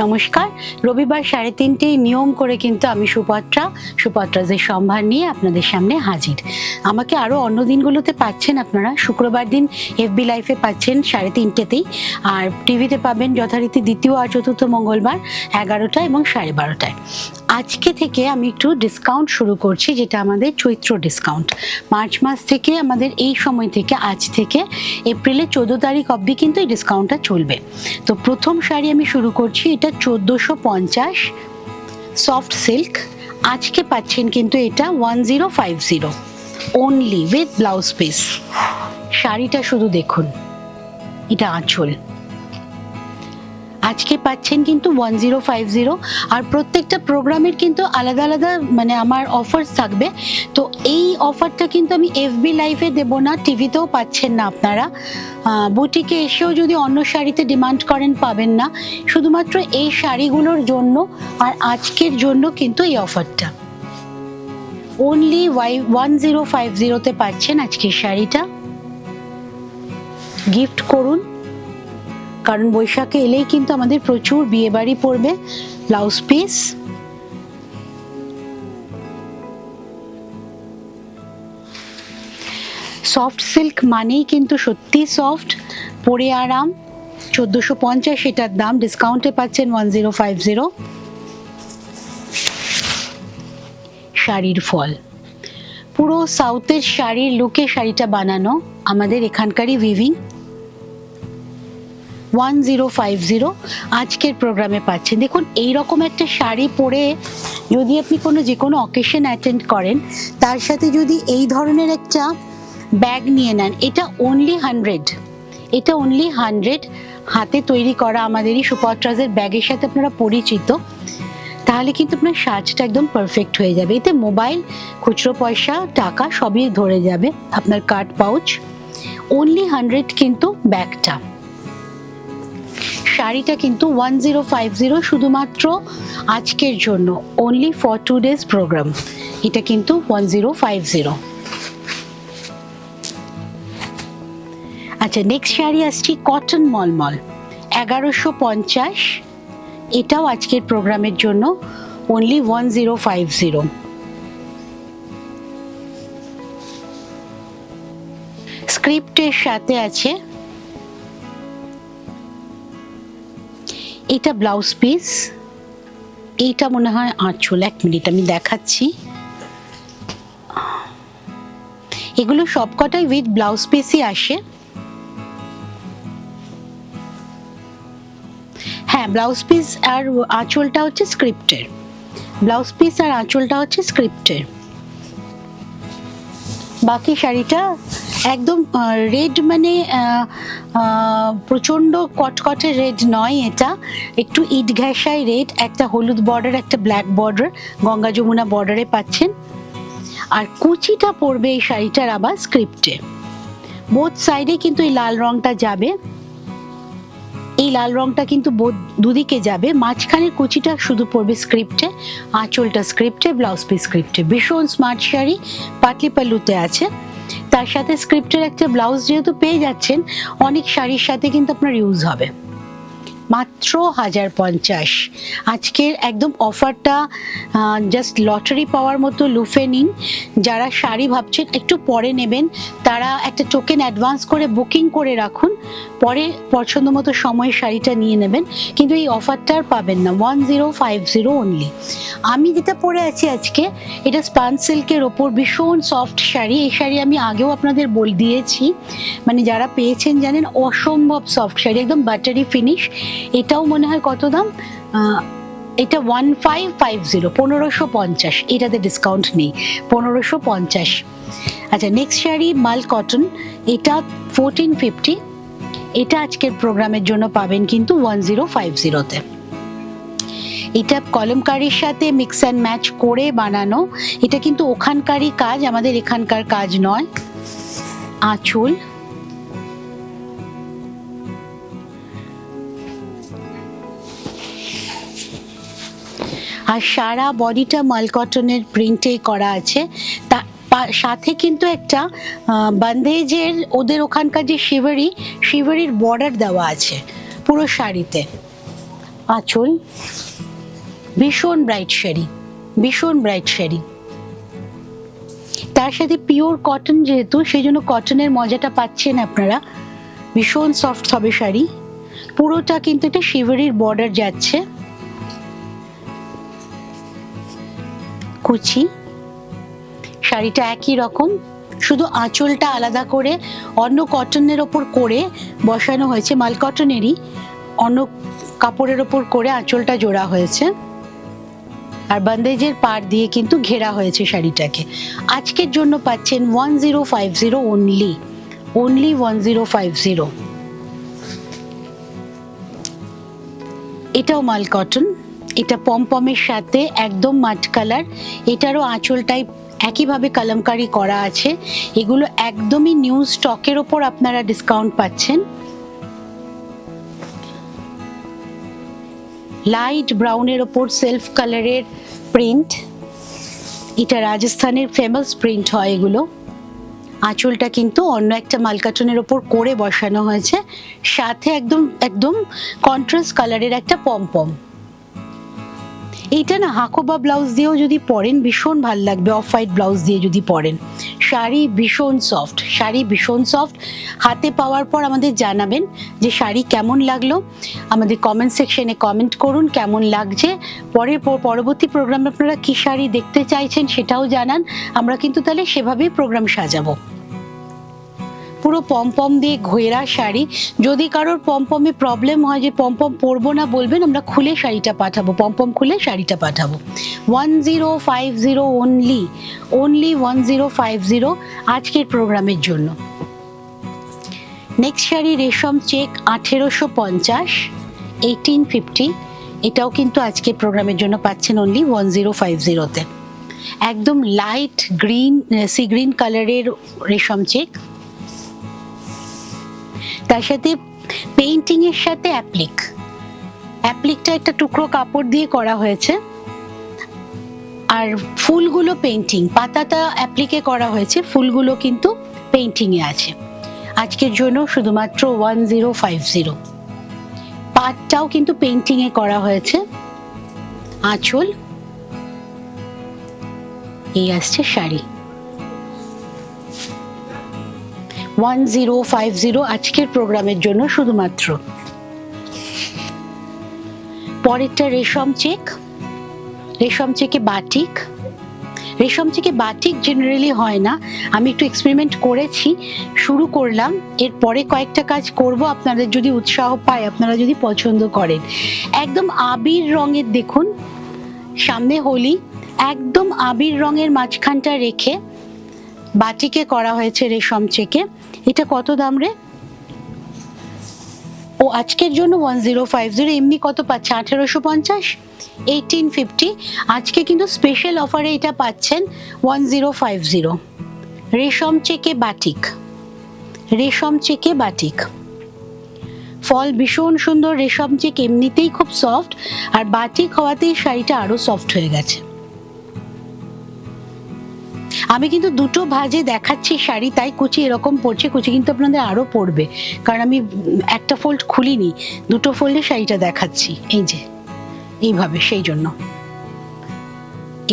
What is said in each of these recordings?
নমস্কার। রবিবার 3:30 নিয়ম করে কিন্তু আমি সুপত্রাজের সম্ভার নিয়ে আপনাদের সামনে হাজির। আমাকে আরও অন্য দিনগুলোতে পাচ্ছেন আপনারা। শুক্রবার দিন এফবি লাইফে পাচ্ছেন 3:30তেই, আর টিভিতে পাবেন যথারীতি দ্বিতীয় আর চতুর্থ মঙ্গলবার 11টা এবং 12:30টায়। আজকে থেকে আমি একটু ডিসকাউন্ট শুরু করছি, যেটা আমাদের চৈত্র ডিসকাউন্ট। মার্চ মাস থেকে আমাদের এই সময় থেকে, আজ থেকে এপ্রিলের 14 তারিখ অবধি কিন্তু এই ডিসকাউন্টটা চলবে। তো প্রথম শাড়ি আমি শুরু করছি, এটা 1450 সফট সিল্ক। আজকে পাচ্ছেন কিন্তু এটা 1050 অনলি উইথ ব্লাউজ পিস। শাড়িটা শুধু দেখুন, এটা আঁচল। আজকে পাচ্ছেন কিন্তু 1050, আর প্রত্যেকটা প্রোগ্রামের কিন্তু আলাদা আলাদা আমার অফার থাকবে। তো এই অফারটা কিন্তু আমি এফবি লাইভে দেব না, টিভিতেও পাচ্ছেন না আপনারা। বুটিকে এসেও যদি অন্য শাড়িতে ডিমান্ড করেন পাবেন না, শুধুমাত্র এই শাড়িগুলোর জন্য আর আজকের জন্য কিন্তু এই অফারটা। অনলি 1050তে পাচ্ছেন আজকের শাড়িটা। গিফট করুন, কারণ বৈশাখে এলেই কিন্তু আমাদের প্রচুর বিয়ে বাড়ি পড়বে। ব্লাউজ পিস, সফট সিল্ক মানেই কিন্তু সত্যি সফট, পরে আরাম। 1450 এটার দাম, ডিসকাউন্টে পাচ্ছেন 1050। শাড়ির ফল, পুরো সাউথের শাড়ির লুকে শাড়িটা বানানো, আমাদের এখানকারই উইভিং। 1050 আজকের প্রোগ্রামে পাচ্ছেন। দেখুন, এইরকম একটা শাড়ি পরে যদি আপনি যে কোনো অকেশন অ্যাটেন্ড করেন, তার সাথে যদি এই ধরনের একটা ব্যাগ নিয়ে নেন, এটা অনলি 100। এটা অনলি 100 হাতে তৈরি করা আমাদেরই সুপত্রাজের ব্যাগের সাথে আপনারা পরিচিত, তাহলে কিন্তু আপনার সাজটা একদম পারফেক্ট হয়ে যাবে। এতে মোবাইল, খুচরো পয়সা, টাকা সবই ধরে যাবে, আপনার কার্ড পাউচ। অনলি 100 কিন্তু ব্যাগটা। শাড়িটা কিন্তু 1050 শুধুমাত্র আজকের জন্য, অনলি ফর 2 days প্রোগ্রাম। এটা কিন্তু 1050। আচ্ছা, নেক্সট শাড়ি আসছি কটন মলমল, 1150। এটাও আজকের প্রোগ্রামের জন্য অনলি 1050। স্ক্রিপ্টের সাথে আছে। এটা ব্লাউজ পিস, এইটা মনে হয় আঁচল। 1 মিনিট আমি দেখাচ্ছি। এগুলো সবকটাই উইথ ব্লাউজ পিসই আসে। হ্যাঁ, ব্লাউজ পিস আর আঁচলটা হচ্ছে স্ক্রিপ্টের। ব্লাউজ পিস আর আঁচলটা হচ্ছে স্ক্রিপ্টের। বাকি শাড়িটা একদম রেড, প্রচন্ড কটকটে রেড নয়, এটা একটু ইট ঘেঁষাই রেড। একটা হলুদ বর্ডার, একটা ব্ল্যাক বর্ডার, গঙ্গা যমুনা বর্ডারে পাচ্ছেন। আর কুচিটা পড়বে এই শাড়িটার আবার স্ক্রিপ্টে। বোথ সাইডে কিন্তু এই লাল রংটা যাবে, এই লাল রংটা কিন্তু দুদিকে যাবে। মাঝখানের কুচিটা শুধু পড়বে স্ক্রিপ্টে, আঁচলটা স্ক্রিপ্টে, ব্লাউজ পিস স্ক্রিপ্টে। ভীষণ স্মার্ট শাড়ি, পাটলি পাল্লুতে আছে। তার সাথে স্ক্রিপ্টের একটা ব্লাউজ যেহেতু পেয়ে যাচ্ছেন, অনেক শাড়ির সাথে কিন্তু আপনার ইউজ হবে। মাত্র 1050। আজকের একদম অফারটা জাস্ট লটারি পাওয়ার মতো লুফে নিন। যারা শাড়ি ভাবছেন একটু পরে নেবেন, তারা একটা টোকেন অ্যাডভান্স করে বুকিং করে রাখুন, পরে পছন্দ মতো সময়ে শাড়িটা নিয়ে নেবেন। কিন্তু এই অফারটা আর পাবেন না, 1050 অনলি। আমি যেটা পরে আছি আজকে, এটা স্পান সিল্কের ওপর ভীষণ সফট শাড়ি। এই শাড়ি আমি আগেও আপনাদের দিয়েছি, যারা পেয়েছেন জানেন, অসম্ভব সফট শাড়ি, একদম বাটারি ফিনিশ। এটাও মনে হয় কত দাম, এটা 1550, 1550। এটাতে ডিসকাউন্ট নেই, 1550। আচ্ছা, নেক্সট শাড়ি মাল কটন, এটা 1450। এটা আজকের প্রোগ্রামের জন্য পাবেন কিন্তু 1050তে। এটা কলমকারির সাথে মিক্স অ্যান্ড ম্যাচ করে বানানো। এটা কিন্তু ওখানকারই কাজ, আমাদের এখানকার কাজ নয়। আঁচল, আর সারা বডিটা মাল কটনের প্রিন্টে করা আছে। সাথে কিন্তু একটা বান্দেজের, ওদের ওখানকার যে শিভারির বর্ডার দেওয়া আছে পুরো শাড়িতে। আঁচল, ভীষণ ব্রাইট শাড়ি, ভীষণ ব্রাইট শাড়ি। তার সাথে পিওর কটন যেহেতু, সেই জন্য কটনের মজাটা পাচ্ছেন আপনারা। ভীষণ সফট হবে শাড়ি, পুরোটা কিন্তু এটা শিভারির বর্ডার যাচ্ছে। কুচি, শাড়িটা একই রকম, শুধু আঁচলটা আলাদা করে অন্য কটনের ওপর করে বসানো হয়েছে, মাল কটনেরই অন্য কাপড়ের ওপর করে আঁচলটা জোড়া হয়েছে, আর বান্দেজের পাড় দিয়ে কিন্তু ঘেরা হয়েছে শাড়িটাকে। আজকের জন্য পাচ্ছেন 1050 অনলি, অনলি 1050। এটাও মাল কটন, এটা পমপমের সাথে একদম মাট কালার, এটারও আঁচলটাই একইভাবে কলমকারি করা আছে। এগুলো একদমই নিউ স্টকের ওপর আপনারা ডিসকাউন্ট পাচ্ছেন। লাইট ব্রাউনের ওপর সেলফ কালারের প্রিন্ট, এটা রাজস্থানের ফেমাস প্রিন্ট হয় এগুলো। আঁচলটা কিন্তু অন্য একটা মালকাটনের ওপর করে বসানো হয়েছে, সাথে একদম একদম কন্ট্রাস্ট কালারের একটা পমপম। এইটা না হাকোবা ব্লাউজ দিয়েও যদি পরেন ভীষণ ভাল লাগবে, অফ হোয়াইট ব্লাউজ দিয়ে যদি পরেন। শাড়ি ভীষণ সফট, শাড়ি ভীষণ সফট। হাতে পাওয়ার পর আমাদের জানাবেন যে শাড়ি কেমন লাগলো, আমাদের কমেন্ট সেকশনে কমেন্ট করুন কেমন লাগছে। পরবর্তী প্রোগ্রামে আপনারা কী শাড়ি দেখতে চাইছেন সেটাও জানান, আমরা কিন্তু তাহলে সেভাবেই প্রোগ্রাম সাজাবো। পুরো পমপম দিয়ে ঘেরা শাড়ি। যদি কারোর পমপমে প্রবলেম হয় যে পমপম পরবো না, বলবেন, আমরা খুলে শাড়িটা পাঠাবো, পমপম খুলে শাড়িটা পাঠাবো। 1050 অনলি, অনলি 1050 আজকের প্রোগ্রামের জন্য। নেক্সট শাড়ি রেশম চেক 1850, 1850। এটাও কিন্তু আজকের প্রোগ্রামের জন্য পাচ্ছেন অনলি 1050-তে। একদম লাইট গ্রিন, সি গ্রিন কালারের রেশম চেক, তার সাথে পেইন্টিং এর সাথে অ্যাপ্লিক। অ্যাপ্লিকটা একটা টুকরো কাপড় দিয়ে করা হয়েছে, আর ফুলগুলো পেইন্টিং, পাতাটা অ্যাপ্লিকে করা হয়েছে, ফুলগুলো কিন্তু পেইন্টিং এ আছে। আজকের জন্য শুধুমাত্র 1050। পাটটাও কিন্তু পেইন্টিং এ করা হয়েছে। আঁচল, এই আসছে শাড়ি। 1050 আজকের প্রোগ্রামের জন্য শুধুমাত্র। পরেরটা রেশম চেক, রেশম চেকে বাটিক। রেশম চেকে বাটিক জেনারেলি হয় না, আমি একটু এক্সপেরিমেন্ট করেছি, শুরু করলাম, এরপরে কয়েকটা কাজ করব, আপনাদের যদি উৎসাহ পায়, আপনারা যদি পছন্দ করেন। একদম আবির রঙের, দেখুন সামনে হোলি, একদম আবির রঙের মাঝখানটা রেখে বাটিকে করা হয়েছে রেশম চেকে। এটা কত দাম রে? ও আজকের জন্য 1050। এমনি কত পাচ্ছে? 1850, 1850। আজকে কিন্তু স্পেশাল অফারে এটা পাচ্ছেন 1050। রেশম চেকে বাটিক, রেশম চেকে বাটিক। ফল ভীষণ সুন্দর, রেশম চেক এমনিতেই খুব সফট, আর বাটিক হওয়াতেই শাড়িটা আরো সফট হয়ে গেছে। আমি কিন্তু দুটো ভাজে দেখাচ্ছি শাড়ি, তাই কুচি এরকম পড়ছে, কুচি কিন্তু আপনাদের আরো পড়বে, কারণ আমি একটা ফোল্ড খুলিনি, দুটো ফোল্ডে শাড়িটা দেখাচ্ছি, এই যে এইভাবে, সেই জন্য।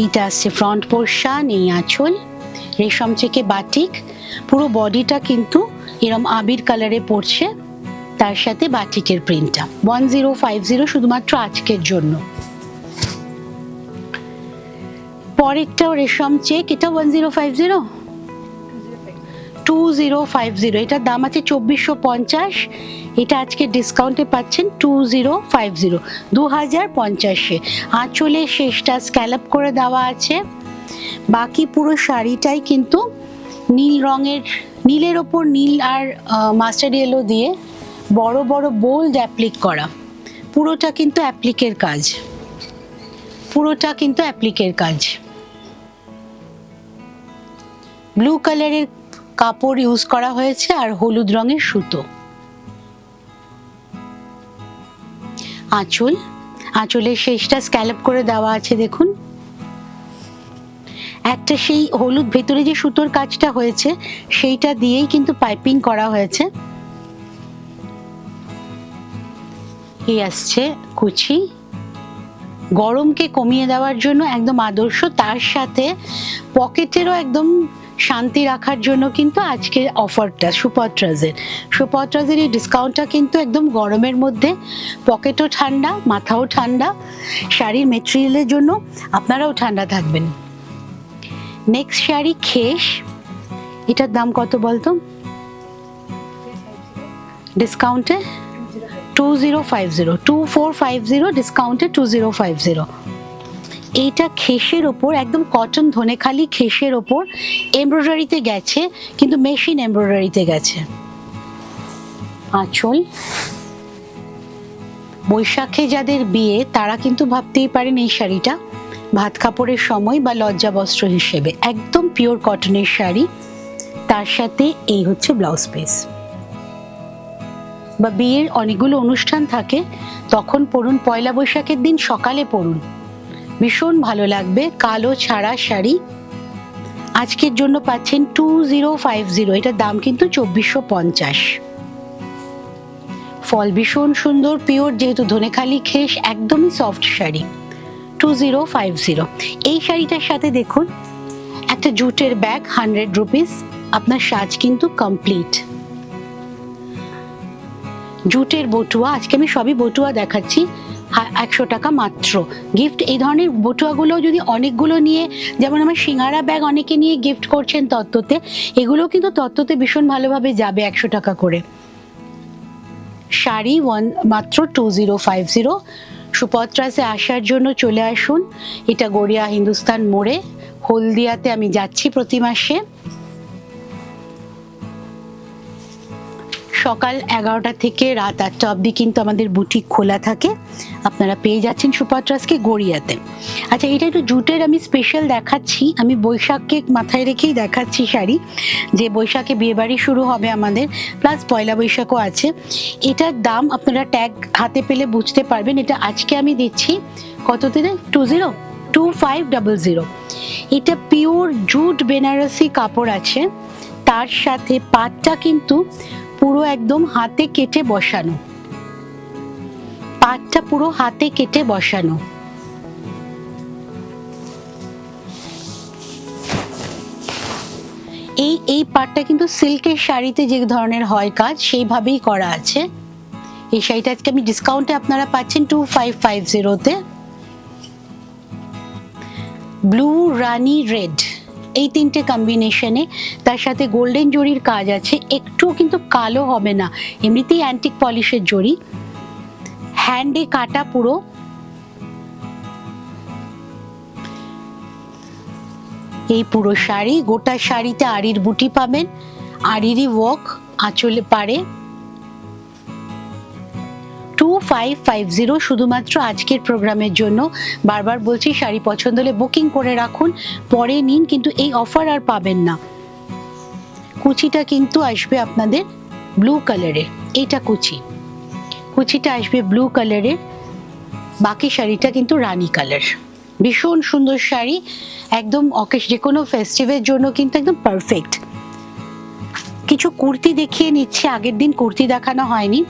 এইটা আসছে ফ্রন্ট পোর্শন, এই আঁচল, রেশম চেকে বাটিক। পুরো বডিটা কিন্তু এরম আবির কালারে পড়ছে, তার সাথে বাটিকের প্রিন্টটা। 1050 শুধুমাত্র আজকের জন্য। পরেরটাও রেশম চেক, এটা 1050, 2050। এটার দাম আছে 2450, এটা আজকে ডিসকাউন্টে পাচ্ছেন 2050, 2050-এ। আঁচলে শেষটা স্ক্যালপ করে দেওয়া আছে, বাকি পুরো শাড়িটাই কিন্তু নীল রঙের, নীলের ওপর নীল আর মাস্টার্ড ইয়েলো দিয়ে বড় বড় বোল্ড অ্যাপ্লিক করা। পুরোটা কিন্তু অ্যাপ্লিকের কাজ, পুরোটা কিন্তু অ্যাপ্লিকের কাজ। ব্লু কালারের কাপড় ইউজ করা হয়েছে আর হলুদ রঙের সুতো। আঁচল, আঁচলের শেষটা স্ক্যালপ করে দেওয়া আছে, দেখুন একটা সেই হলুদ ভেতরে যে সুতোর কাজটা হয়েছে সেইটা দিয়েই কিন্তু পাইপিং করা হয়েছে। এই আসছে কুচি, গরমকে কমিয়ে দেওয়ার জন্য একদম আদর্শ, তার সাথে পকেটেরও একদম শান্তি রাখার জন্য কিন্তু আজকের অফারটা সুপত্রাজের এই ডিসকাউন্টটা কিন্তু একদম গরমের মধ্যে পকেটও ঠান্ডা, মাথাও ঠান্ডা, শাড়ির মেটেরিয়ালের জন্য আপনারাও ঠান্ডা থাকবেন। নেক্সট শাড়ি খেস, এটার দাম কত বলতো ডিসকাউন্টে? 2450 ডিসকাউন্টে 2050। এইটা খেসের ওপর একদম কটন ধনেখালি খেসের ওপর এমব্রয়ডারিতে গেছে, কিন্তু মেশিন এমব্রয়ডারিতে গেছে। আঁচল, বৈশাখে যাদের বিয়ে তারা কিন্তু ভাবতেই পারেন এই শাড়িটা ভাত কাপড়ের সময় বা লজ্জা বস্ত্র হিসেবে, একদম পিওর কটনের শাড়ি। তার সাথে এই হচ্ছে ব্লাউজ পিস। বা বিয়ের অনেকগুলো অনুষ্ঠান থাকে তখন পরুন, পয়লা বৈশাখের দিন সকালে পরুন, ভীষণ ভালো লাগবে। কালো ছাড়া শাড়ি আজকের জন্য পাচ্ছেন 2050, এটার দাম কিন্তু 2450। ফল ভীষণ সুন্দর, পিওর, যেহেতু ধনেখালি খেস, একদমই সফট শাড়ি 2050। এই শাড়িটার সাথে দেখুন একটা জুটের ব্যাগ 100 রুপিস, আপনার সাজ কিন্তু কমপ্লিট। জুটের বটুয়া, আজকে আমি সবই বটুয়া দেখাচ্ছি, 100 টাকা মাত্র গিফট। এই ধরনের বটুয়াগুলো যদি অনেকগুলো নিয়ে, যেমন আমার সিঙ্গারা ব্যাগ অনেকে নিয়ে গিফট করছেন তত্ত্বতে, এগুলো কিন্তু তত্ত্বতে ভীষণ ভালোভাবে যাবে 100 টাকা করে। শাড়ি মাত্র 2050। সুপত্রাসে আসার জন্য চলে আসুন, এটা গড়িয়া হিন্দুস্তান মোড়ে, হলদিয়াতে আমি যাচ্ছি প্রতি মাসে। সকাল 11টা থেকে রাত 8টা অবধি কিন্তু আমাদের বুটিক খোলা থাকে, আপনারা পেয়ে যাচ্ছেন সুপত্রাসকে গড়িয়াতে। আচ্ছা, এটা একটু জুটের আমি স্পেশাল দেখাচ্ছি, আমি বৈশাখকে মাথায় রেখেই দেখাচ্ছি শাড়ি, যে বৈশাখে বিয়েবাড়ি শুরু হবে আমাদের, প্লাস পয়লা বৈশাখও আছে। এটার দাম আপনারা ট্যাগ হাতে পেলে বুঝতে পারবেন। এটা আজকে আমি দিচ্ছি কততে? 2500। এটা পিওর জুট বেনারসি কাপড় আছে, তার সাথে পাটটা কিন্তু পুরো একদম হাতে কেটে বসানো, পাটটা পুরো হাতে কেটে বসানো। এই পাটটা কিন্তু সিল্কের শাড়িতে যে ধরনের হয় কাজ, সেইভাবেই করা আছে। এই শাড়িটা আজকে আমি ডিসকাউন্টে আপনারা পাচ্ছেন 2550-তে। ব্লু, রানি, রেড, এই তিনটে কম্বিনেশনে, তার সাথে গোল্ডেন জরির কাজ আছে, একটু কিন্তু কালো হবে না, এমনিতেই অ্যান্টিক পলিশের জরি, হ্যান্ডে কাটা পুরো। এই পুরো শাড়ি, গোটা শাড়িতে আড়ির বুটি পাবেন, আড়িরই ওয়ার্ক আঁচলে পারে। 2550 শুধুমাত্র আজকের প্রোগ্রামের জন্য। বারবার বলছি, শাড়ি পছন্দ হলে বুকিং করে রাখুন, পরে নিন, কিন্তু এই অফার আর পাবেন না। কুচিটা কিন্তু আসবে আপনাদের ব্লু কালারের, এইটা কুচিটা আসবে ব্লু কালারের, বাকি শাড়িটা কিন্তু রানী কালার। ভীষণ সুন্দর শাড়ি, একদম যে কোনো ফেস্টিভের জন্য কিন্তু একদম পারফেক্ট। কিছু কুর্তি দেখিয়ে নিচ্ছে, আগের দিন কুর্তি দেখানো হয়নি।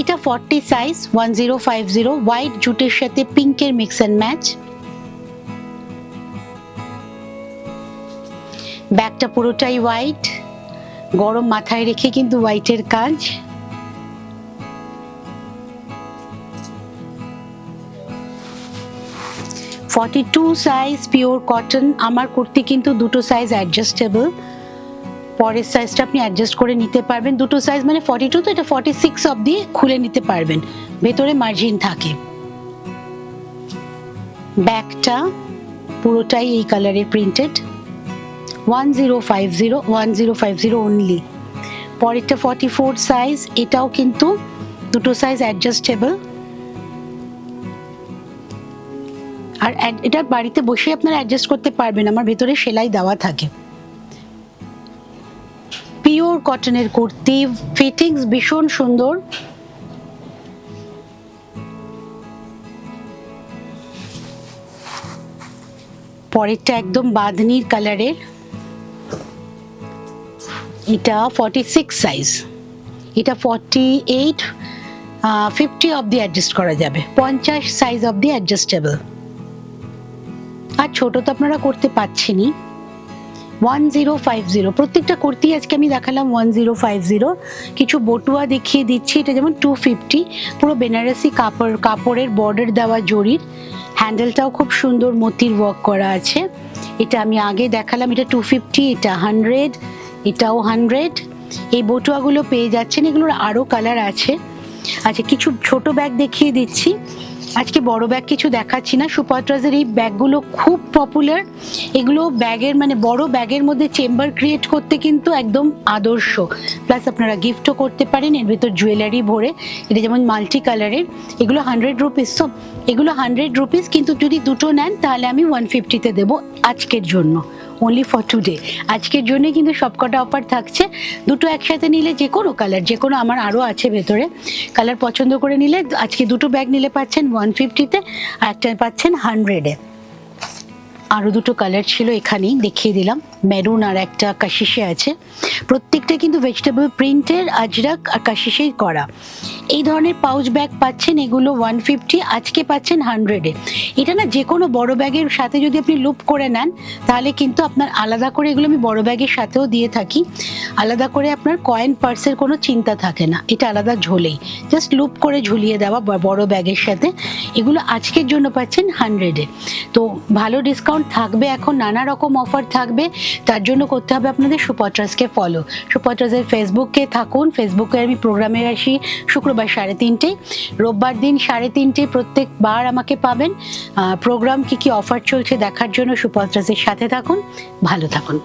এটা 40 সাইজ, 1050, হোয়াইট জুটের সাথে পিঙ্কের মিক্স অ্যান্ড ম্যাচ। ব্যাগটা পুরোটাই হোয়াইট, গরম মাথায় রেখে কিন্তু হোয়াইটের কাজ। $42 সাইজ, পিওর কটন। আমার কুর্তি কিন্তু দুটো সাইজ অ্যাডজাস্টেবল, পরের সাইজটা আপনি অ্যাডজাস্ট করে নিতে পারবেন। দুটো সাইজ মানে 42, তো এটা 46 অবধি খুলে নিতে পারবেন, ভেতরে মার্জিন থাকে। ব্যাগটা পুরোটাই এই কালারের প্রিন্টেড, 1050 অনলি। পরেরটা 44 সাইজ, এটাও কিন্তু দুটো সাইজ অ্যাডজাস্টেবল, আর এটা বাড়িতে বসে আপনারা অ্যাডজাস্ট করতে পারবেন, আমার ভেতরে সেলাই দেওয়া থাকে। পিওর কটনের কুর্তি, ফিটিংস ভীষণ সুন্দর। পরেরটা একদম বাঁধনির কালারের, এটা 46 সাইজ, এটা 48 50 অবধি অ্যাডজাস্ট করা যাবে, 50 সাইজ অবধি অ্যাডজাস্টেবল। আর ছোট তো আপনারা করতে পারছেনই। 1050, প্রত্যেকটা কুর্তি আজকে আমি দেখালাম 1050। কিছু বটুয়া দেখিয়ে দিচ্ছি, এটা যেমন 250, পুরো বেনারসি কাপড়ের বর্ডার দেওয়া জরির, হ্যান্ডেলটাও খুব সুন্দর মতির ওয়ার্ক করা আছে। এটা আমি আগে দেখালাম, এটা 250, এটা 100, এটাও 100। এই বটুয়াগুলো পেয়ে যাচ্ছেন, এগুলোর আরো কালার আছে। আচ্ছা, কিছু ছোট ব্যাগ দেখিয়ে দিচ্ছি, আজকে বড় ব্যাগ কিছু দেখাচ্ছি না। সুপাত্রাজের এই ব্যাগগুলো খুব পপুলার। এগুলো ব্যাগের মানে বড় ব্যাগের মধ্যে চেম্বার ক্রিয়েট করতে কিন্তু একদম আদর্শ, প্লাস আপনারা গিফটও করতে পারেন এর ভিতর জুয়েলারি ভরে। এটা যেমন মাল্টি কালারের, এগুলো 100 রুপিস। তো এগুলো 100 রুপিস, কিন্তু যদি দুটো নেন তাহলে আমি 150-তে দেবো আজকের জন্য, অনলি ফর টুডে। আজকের জন্য কিন্তু সবকটা অফার থাকছে। দুটো একসাথে নিলে যে কোনো কালার, যে কোনো, আমার আরও আছে ভেতরে কালার, পছন্দ করে নিলে আজকে দুটো ব্যাগ নিলে পাচ্ছেন 150-তে, আর একটা পাচ্ছেন 100-এ। আরও দুটো কালার ছিল এখানেই দেখিয়ে দিলাম, মেরুন আর একটা কাশিশে আছে। প্রত্যেকটা কিন্তু ভেজিটেবল প্রিন্টের, আজরাক আর কাশিশেই করা। এই ধরনের পাউচ ব্যাগ পাচ্ছেন, এগুলো 150, আজকে পাচ্ছেন 100-এ। এটা না যে কোনো বড় ব্যাগের সাথে যদি আপনি লুপ করে নেন তাহলে কিন্তু আপনার আলাদা করে, এগুলো আমি বড় ব্যাগের সাথেও দিয়ে থাকি, আলাদা করে আপনার কয়েন পার্সের কোনো চিন্তা থাকে না, এটা আলাদা ঝোলেই, জাস্ট লুপ করে ঝুলিয়ে দেওয়া বড় ব্যাগের সাথে। এগুলো আজকের জন্য পাচ্ছেন 100-এ। তো ভালো ডিসকাউন্ট থাকবে, এখন নানা রকম অফার থাকবে। তার জন্য করতে হবে আপনাদের সুপাত্রাসকে ফলো। সুপাত্রাসের ফেসবুকে থাকুন, ফেসবুকে আমি প্রোগ্রামে আসি শুক্রবার 3:30, রোববার দিন 3:30, প্রত্যেকবার আমাকে পাবেন। প্রোগ্রাম কি অফার চলছে দেখার জন্য সুপাত্রাসের সাথে থাকুন, ভালো থাকুন।